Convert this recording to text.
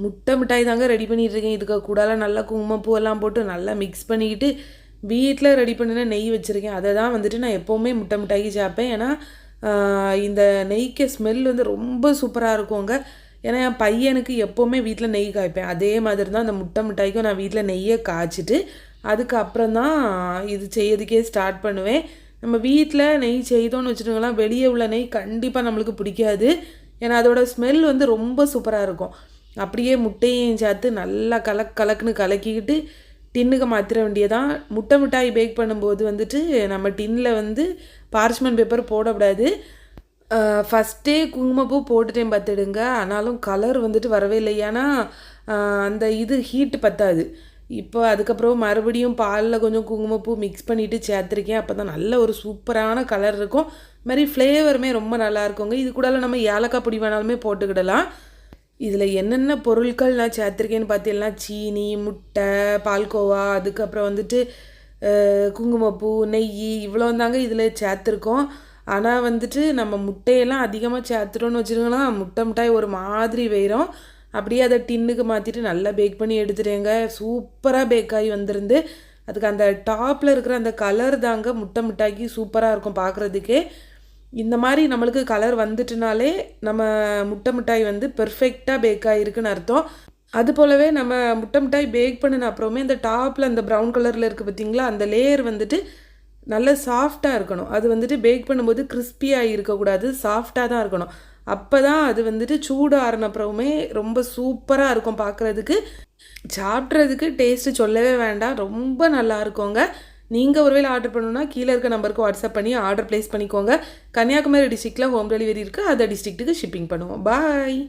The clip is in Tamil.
முட்டை மிட்டாய் தாங்க ரெடி பண்ணிகிட்ருக்கேன். இதுக்கு கூடால நல்லா குங்குமப்பூ எல்லாம் போட்டு நல்லா மிக்ஸ் பண்ணிக்கிட்டு வீட்டில் ரெடி பண்ணின நெய் வச்சுருக்கேன். அதை தான் வந்துட்டு நான் எப்போவுமே முட்டை மிட்டாய்க்கு சேர்ப்பேன். ஏன்னா இந்த நெய்க்கு ஸ்மெல் வந்து ரொம்ப சூப்பராக இருக்குங்க. ஏன்னா என் பையனுக்கு எப்போவுமே வீட்டில் நெய் காய்ப்பேன். அதே மாதிரி தான் அந்த முட்டை மிட்டாய்க்கும் நான் வீட்டில் நெய்யை காய்ச்சிட்டு அதுக்கப்புறம் தான் இது செய்யறதுக்கே ஸ்டார்ட் பண்ணுவேன். நம்ம வீட்டில் நெய் செய்தோன்னு வச்சுட்டோங்களா, வெளியே உள்ள நெய் கண்டிப்பாக நம்மளுக்கு பிடிக்காது. ஏன்னா அதோட ஸ்மெல் வந்து ரொம்ப சூப்பராக இருக்கும். அப்படியே முட்டையும் சேர்த்து நல்லா கலக்குன்னு கலக்கிக்கிட்டு டின்னுக்கு மாற்றிட வேண்டியதான். முட்டை மிட்டாய் பேக் பண்ணும்போது வந்துட்டு நம்ம டின்னில் வந்து பார்ச்மெண்ட் பேப்பர் போடக்கூடாது. ஃபஸ்ட்டே குங்குமப்பூ போட்டுட்டேன் பார்த்துடுங்க. ஆனாலும் கலர் வந்துட்டு வரவே இல்லை. ஏன்னா அந்த இது ஹீட்டு பத்தாது. இப்போ அதுக்கப்புறம் மறுபடியும் பாலில் கொஞ்சம் குங்குமப்பூ மிக்ஸ் பண்ணிவிட்டு சேர்த்துருக்கேன். அப்போ தான் நல்ல ஒரு சூப்பரான கலர் இருக்கும். மாதிரி ஃப்ளேவருமே ரொம்ப நல்லா இருக்குங்க. இது கூட நம்ம ஏலக்காய் பொடி வேணாலுமே போட்டுக்கிடலாம். இதில் என்னென்ன பொருட்கள் நான் சேர்த்துருக்கேன்னு பார்த்தீங்கன்னா, சீனி, முட்டை, பால்கோவா, அதுக்கப்புறம் வந்துட்டு குங்குமப்பூ, நெய் இவ்வளோ தாங்க இதில் சேர்த்துருக்கோம். ஆனால் வந்துட்டு நம்ம முட்டையெல்லாம் அதிகமாக சேர்த்துட்டோன்னு வச்சுருங்களா, முட்டை மிட்டாய் ஒரு மாதிரி வேறும். அப்படியே அதை டின்னுக்கு மாற்றிட்டு நல்லா பேக் பண்ணி எடுத்துட்டேங்க. சூப்பராக பேக் ஆகி வந்துருந்து. அதுக்கு அந்த டாப்பில் இருக்கிற அந்த கலர் தாங்க முட்டை மிட்டாய்க்கு சூப்பராக இருக்கும் பார்க்குறதுக்கே. இந்த மாதிரி நம்மளுக்கு கலர் வந்துட்டுனாலே நம்ம முட்டை மிட்டாய் வந்து பெர்ஃபெக்டாக பேக் ஆகிருக்குன்னு அர்த்தம். அது போலவே நம்ம முட்டை மிட்டாய் பேக் பண்ணின அப்புறமே அந்த டாப்பில் அந்த ப்ரௌன் கலரில் இருக்குது பார்த்திங்களா, அந்த லேயர் வந்துட்டு நல்ல சாஃப்டாக இருக்கணும். அது வந்துட்டு பேக் பண்ணும்போது கிறிஸ்பியாக இருக்கக்கூடாது, சாஃப்டாக தான் இருக்கணும். அப்போ தான் அது வந்துட்டு சூடு ஆறினப்புறமே ரொம்ப சூப்பராக இருக்கும் பார்க்குறதுக்கு. சாப்பிட்றதுக்கு டேஸ்ட்டு சொல்லவே வேண்டாம், ரொம்ப நல்லா இருக்குங்க. நீங்கள் ஒருவேளை ஆர்டர் பண்ணணுன்னா கீழே இருக்க நம்பருக்கு வாட்ஸ்அப் பண்ணி ஆர்டர் ப்ளேஸ் பண்ணிக்கோங்க. கன்னியாகுமரி டிஸ்ட்ரிக்டில் ஹோம் டெலிவரி இருக்குது. அதை டிஸ்ட்ரிக்ட்டுக்கு ஷிப்பிங் பண்ணுவோம். பாய்.